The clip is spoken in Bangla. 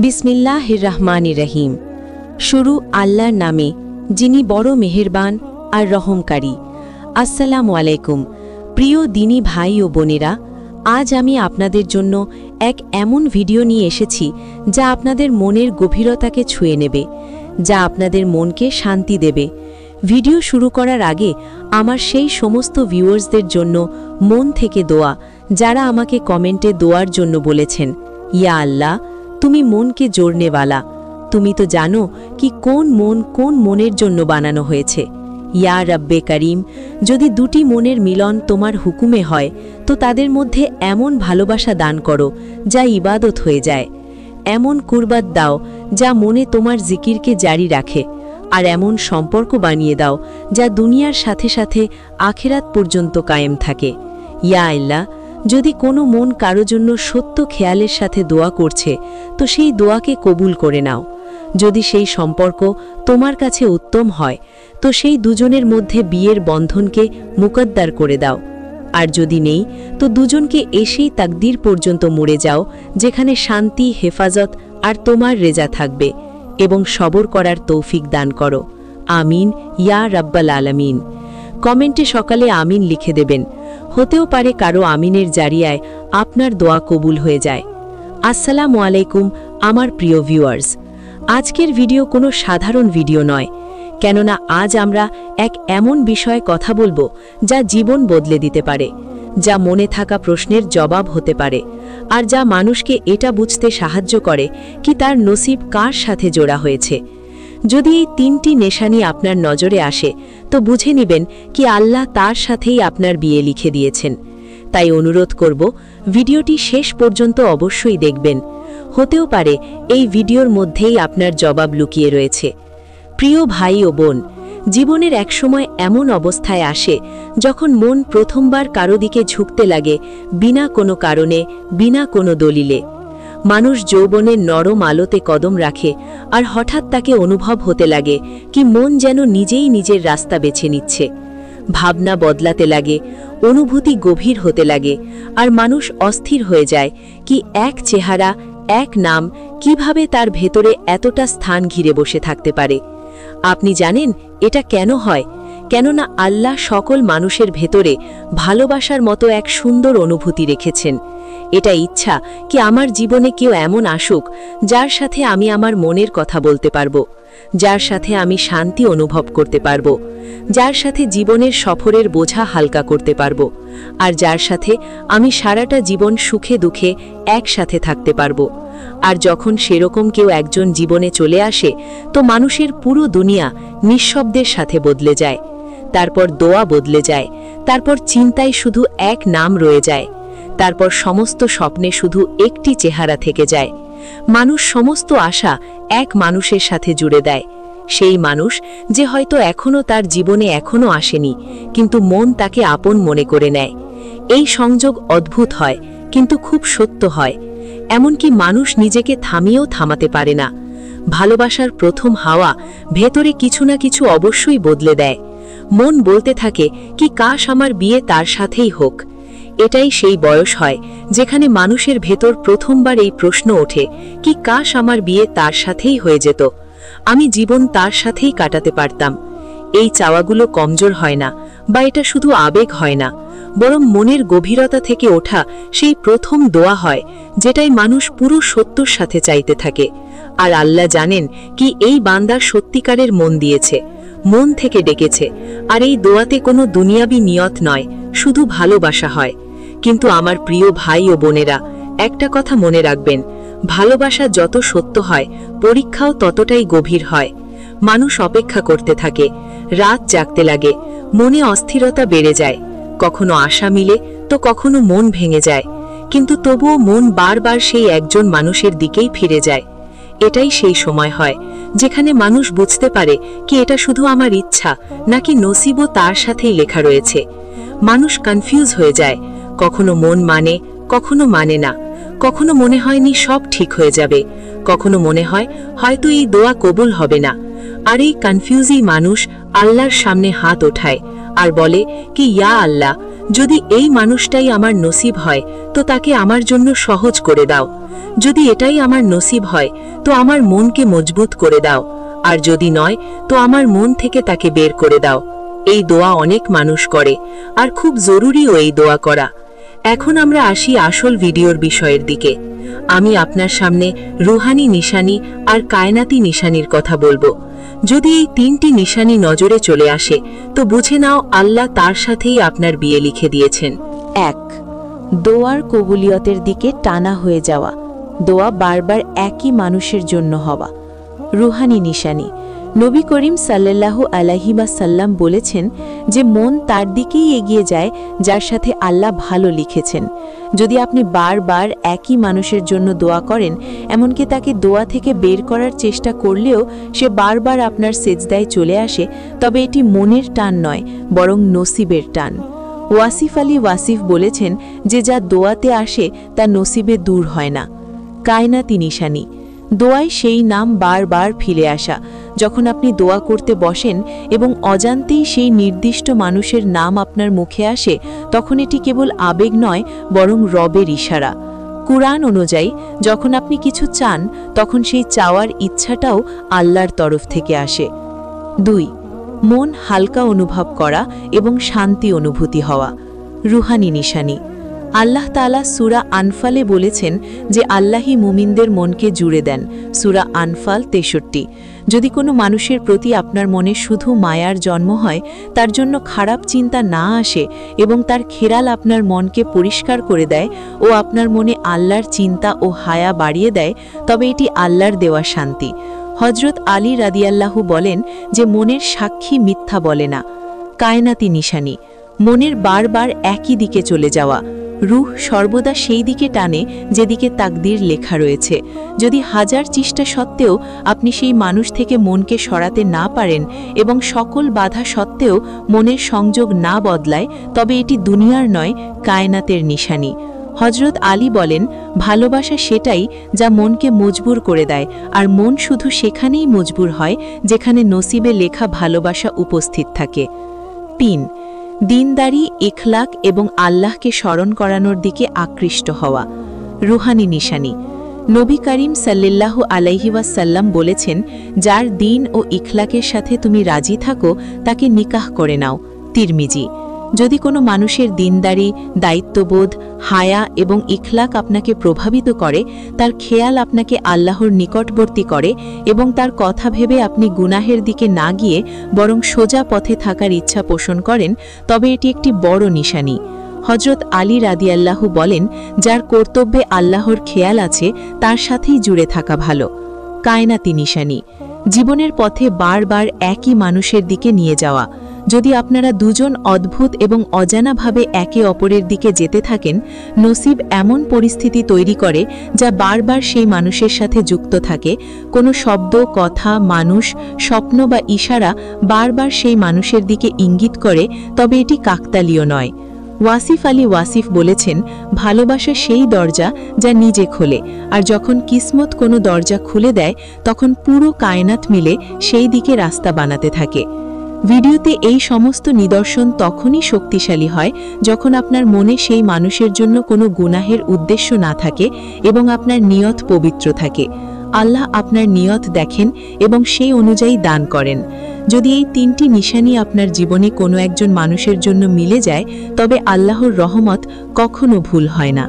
বিসমিল্লাহির রহমানির রহিম। শুরু আল্লাহর নামে, যিনি বড় মেহেরবান আর রহমকারী। আসসালামু আলাইকুম প্রিয় দিনী ভাই ও বোনেরা, আজ আমি আপনাদের জন্য এক এমন ভিডিও নিয়ে এসেছি যা আপনাদের মনের গভীরতাকে ছুঁয়ে নেবে, যা আপনাদের মনকে শান্তি দেবে। ভিডিও শুরু করার আগে আমার সেই সমস্ত ভিউয়ার্সদের জন্য মন থেকে দোয়া, যারা আমাকে কমেন্টে দোয়ার জন্য বলেছেন, ইয়া আল্লাহ, তুমি মনকে জোড়নেওয়ালা, তুমি তো জানো কি কোন মনের জন্য বানানো হয়েছে। ইয়া রব্বে করিম, যদি দুটি মনের মিলন তোমার হুকুমে হয় তো তাদের মধ্যে এমন ভালোবাসা দান করো যা ইবাদত হয়ে যায়, এমন কুরবাত দাও যা মনে তোমার জিকিরকে জারি রাখে, আর এমন সম্পর্ক বানিয়ে দাও যা দুনিয়ার সাথে সাথে আখিরাত পর্যন্ত কায়েম থাকে। ইয়া আল্লাহ, যদি কোনো মন কারো জন্য সত্য খেয়ালের সাথে দোয়া করছে তো সেই দোয়াকে কবুল করে নাও। যদি সেই সম্পর্ক তোমার কাছে উত্তম হয় তো সেই দুজনের মধ্যে বিয়ের বন্ধনকে মুকদ্দার করে দাও, আর যদি নেই তো দুজনকে এসেই তাকদীর পর্যন্ত মরে যাও, যেখানে শান্তি, হেফাজত আর তোমার রেজা থাকবে, এবং সবর করার তৌফিক দান করো। আমিন ইয়া রাব্বাল আলামিন। কমেন্টে সকালে আমিন লিখে দেবেন, হতেও পারে কারো আমিনের জারিয়ায় আপনার দোয়া কবুল হয়ে যায়। আসসালামু আলাইকুম আমার প্রিয় ভিউয়ার্স, আজকের ভিডিও কোনো সাধারণ ভিডিও নয়, কেননা আজ আমরা এক এমন বিষয়ে কথা বলবো যা জীবন বদলে দিতে পারে, যা মনে থাকা প্রশ্নের জবাব হতে পারে, আর যা মানুষকে এটা বুঝতে সাহায্য করে কি তার নসিব কার সাথে জোড়া হয়েছে। যদি এই তিনটি নিশানি আপনার নজরে আসে তো বুঝে নেবেন কি আল্লাহ তার সাথেই আপনার বিয়ে লিখে দিয়েছেন। তাই অনুরোধ করব, ভিডিওটি শেষ পর্যন্ত অবশ্যই দেখবেন, হতেও পারে এই ভিডিওর মধ্যেই আপনার জবাব লুকিয়ে রয়েছে। প্রিয় ভাই ও বোন, জীবনের এক সময় এমন অবস্থায় আসে যখন মন প্রথমবার কারো দিকে ঝুঁকতে লাগে, বিনা কোনো কারণে, বিনা কোনো দলিলে। মানুষ যৌবনের নরম আলোতে কদম রাখে, আর হঠাৎ তাকে অনুভব হতে লাগে কি মন যেন নিজেই নিজের রাস্তা বেছে নিচ্ছে। ভাবনা বদলাতে লাগে, অনুভূতি গভীর হতে লাগে, আর মানুষ অস্থির হয়ে যায় কি এক চেহারা, এক নাম কিভাবে তার ভেতরে এতটা স্থান ঘিরে বসে থাকতে পারে। আপনি জানেন এটা কেন হয়? কেননা আল্লাহ সকল মানুষের ভেতরে ভালোবাসার মতো এক সুন্দর অনুভূতি রেখেছেন। এটা ইচ্ছা কি আমার জীবনে কেউ এমন আসুক যার সাথে আমি আমার মনের কথা বলতে পারবো, যার সাথে আমি শান্তি অনুভব করতে পারবো, যার সাথে জীবনের সফরের বোঝা হালকা করতে পারবো, আর যার সাথে আমি সারাটা জীবন সুখে দুঃখে একসাথে থাকতে পারবো। আর যখন সেরকম কেউ একজন জীবনে চলে আসে তো মানুষের পুরো দুনিয়া নিঃশব্দের সাথে বদলে যায়, তারপর দোয়া বদলে যায়, তারপর চিন্তায় শুধু এক নাম রয়ে যায়, তারপর সমস্ত স্বপ্নে শুধু একটি চেহারা থেকে যায়। মানুষ সমস্ত আশা এক মানুষের সাথে জুড়ে দেয়, সেই মানুষ যে হয়তো এখনো তার জীবনে এখনো আসেনি, কিন্তু মন তাকে আপন মনে করে নেয়। এই সংযোগ অদ্ভুত হয়, কিন্তু খুব সত্য হয়। এমনকি মানুষ নিজেকে থামিয়েও থামাতে পারে না। ভালোবাসার প্রথম হাওয়া ভেতরে কিছু না কিছু অবশ্যই বদলে দেয়। মন বলতে থাকে কি কাশ আমার বিয়ে তার সাথেই হোক। এটাই সেই বয়স হয় যেখানে মানুষের ভেতর প্রথমবার এই প্রশ্ন ওঠে কি কাশ আমার বিয়ে তার সাথেই হয়ে যেত, আমি জীবন তার সাথেই কাটাতে পারতাম। এই চাওয়াগুলো কমজোর হয় না, বা এটা শুধু আবেগ হয় না, বরং মনের গভীরতা থেকে ওঠা সেই প্রথম দোয়া হয়, যেটাই মানুষ পুরো সত্যর সাথে চাইতে থাকে। আর আল্লাহ জানেন কি এই বান্দার সত্যিকারের মন দিয়েছে, মন থেকে ডেকেছে, আর এই দোয়াতে কোনো দুনিয়াবি নিয়ত নয়, শুধু ভালোবাসা হয়। কিন্তু আমার প্রিয় ভাই ও বোনেরা, একটা কথা মনে রাখবেন, ভালোবাসা যত সত্য হয় পরীক্ষাও ততটাই গভীর হয়। মানুষ অপেক্ষা করতে থাকে, রাত জাগতে লাগে, মনে অস্থিরতা বেড়ে যায়, কখনো আশা মিলে তো কখনো মন ভেঙে যায়, কিন্তু তবুও মন বারবার সেই একজন মানুষের দিকেই ফিরে যায়। এটাই সেই সময় হয় যেখানে মানুষ বুঝতে পারে কি এটা শুধু আমার ইচ্ছা নাকি নসিবও তার সাথেই লেখা রয়েছে। মানুষ কনফিউজ হয়ে যায়, কখনো মন মানে, কখনো মানে না, কখনো মনে হয়নি সব ঠিক হয়ে যাবে, কখনো মনে হয় হয়তো এই দোয়া কবুল হবে না। আর এই কনফিউজই মানুষ আল্লাহর সামনে হাত ওঠায় আর বলে কি ইয়া আল্লাহ, যদি এই মানুষটাই আমার নসিব হয় তো তাকে আমার জন্য সহজ করে দাও। যদি এটাই আমার নসিব হয় তো আমার মনকে মজবুত করে দাও, আর যদি নয় তো আমার মন থেকে তাকে বের করে দাও। এই দোয়া অনেক মানুষ করে, আর খুব জরুরিও এই দোয়া করা। এখন আমরা আসি আসল ভিডিওর বিষয়ের দিকে। আমি আপনার সামনে রুহানি নিশানি আর কায়নাতি নিশানির কথা বলবো। যদি এই তিনটি নিশানি নজরে চলে আসে তো বুঝে নাও আল্লাহ তার সাথেই আপনার বিয়ে লিখে দিয়েছেন। 1. দোয়ার কবুলিয়তের দিকে টানা হয়ে যাওয়া। দোয়া বারবার একই মানুষের জন্য হওয়া। রুহানি নিশানি। নবী করিম সাল্লাল্লাহু আলাইহি ওয়াসাল্লাম বলেছেন যে মন তার দিকেই এগিয়ে যায় যার সাথে আল্লাহ ভালো লিখেছেন। যদি আপনি বারবার একই মানুষের জন্য দোয়া করেন, এমনকি তাকে দোয়া থেকে বের করার চেষ্টা করলেও সে বারবার আপনার সেজদায় চলে আসে, তবে এটি মনের টান নয়, বরং নসিবের টান। ওয়াসিফ আলী ওয়াসিফ বলেছেন যে যা দোয়াতে আসে তা নসিবে দূর হয় না। কায়নাতি নিশানি। দোয়ায় সেই নাম বারবার ফিরে আসা। যখন আপনি দোয়া করতে বসেন এবং অজান্তেই সেই নির্দিষ্ট মানুষের নাম আপনার মুখে আসে, তখন এটি কেবল আবেগ নয়, বরং রবের ইশারা। কুরআন অনুযায়ী যখন আপনি কিছু চান, তখন সেই চাওয়ার ইচ্ছাটাও আল্লাহর তরফ থেকে আসে। 2. মন হালকা অনুভব করা এবং শান্তি অনুভূতি হওয়া। রুহানি নিশানি। আল্লাহ তাআলা সূরা আনফালে বলেছেন যে আল্লাহই মুমিনদের মনকে জুড়ে দেন। সূরা আনফাল 63। যদি কোনো মানুষের প্রতি আপনার মনে শুধু মায়ার জন্ম হয়, তার জন্য খারাপ চিন্তা না আসে এবং তার খেরাল আপনার মনকে পরিষ্কার করে দেয় ও আপনার মনে আল্লাহর চিন্তা ও হায়া বাড়িয়ে দেয়, তবে এটি আল্লাহর দেওয়া শান্তি। হযরত আলী রাদিয়াল্লাহু বলেন যে মনের সাক্ষী মিথ্যা বলে না। কায়নাতি নিশানি। মনের বারবার একই দিকে চলে যাওয়া। রূহ সর্বদা সেই দিকে টানে যেদিকে তাকদীর লেখা রয়েছে। যদি হাজার চেষ্টা সত্ত্বেও আপনি সেই মানুষ থেকে মনকে সরাতে না পারেন এবং সকল বাধা সত্ত্বেও মনের সংযোগ না বদলায়, তবে এটি দুনিয়ার নয়, কায়নাতের নিশানি। হযরত আলী বলেন, ভালোবাসা সেটাই যা মনকে মজবুর করে দেয়, আর মন শুধু সেখানেই মজবুর হয় যেখানে নসিবে লেখা ভালোবাসা উপস্থিত থাকে। 3. দিনদারি, ইখলাক এবং আল্লাহকে স্মরণ করানোর দিকে আকৃষ্ট হওয়া। রুহানি নিশানি। নবী করিম সাল্লাল্লাহু আলাইহি ওয়াসাল্লাম বলেছেন, যার দিন ও ইখলাকের সাথে তুমি রাজি থাকো তাকে নিকাহ করে নাও। তিরমিজি। যদি কোনো মানুষের দিনদারি, দায়িত্ববোধ, হায়া এবং ইখলাক আপনাকে প্রভাবিত করে, তার খেয়াল আপনাকে আল্লাহর নিকটবর্তী করে এবং তার কথা ভেবে আপনি গুনাহের দিকে না গিয়ে বরং সোজা পথে থাকার ইচ্ছা পোষণ করেন, তবে এটি একটি বড় নিশানি। হযরত আলী রাদিয়াল্লাহু বলেন, যার কর্তব্যে আল্লাহর খেয়াল আছে তার সাথেই জুড়ে থাকা ভালো। কায়নাতি নিশানি। জীবনের পথে বারবার একই মানুষের দিকে নিয়ে যাওয়া। যদি আপনারা দুজন অদ্ভুত এবং অজানাভাবে একে অপরের দিকে যেতে থাকেন, নসিব এমন পরিস্থিতি তৈরি করে যা বারবার সেই মানুষের সাথে যুক্ত থাকে। কোনো শব্দ, কথা, মানুষ, স্বপ্ন বা ইশারা বারবার সেই মানুষের দিকে ইঙ্গিত করে, তবে এটি কাকতালীয় নয়। ওয়াসিফ আলী ওয়াসিফ বলেছেন, ভালোবাসা সেই দরজা যা নিজে খোলে, আর যখন কিসমত কোনো দরজা খুলে দেয় তখন পুরো কায়নাত মিলে সেই দিকে রাস্তা বানাতে থাকে। ভিডিওতে এই সমস্ত নিদর্শন তখনই শক্তিশালী হয় যখন আপনার মনে সেই মানুষের জন্য কোনো গুনাহের উদ্দেশ্য না থাকে এবং আপনার নিয়ত পবিত্র থাকে। আল্লাহ আপনার নিয়ত দেখেন এবং সেই অনুযায়ী দান করেন। যদি এই তিনটি নিশানি আপনার জীবনে কোনো একজন মানুষের জন্য মিলে যায়, তবে আল্লাহর রহমত কখনো ভুল হয় না।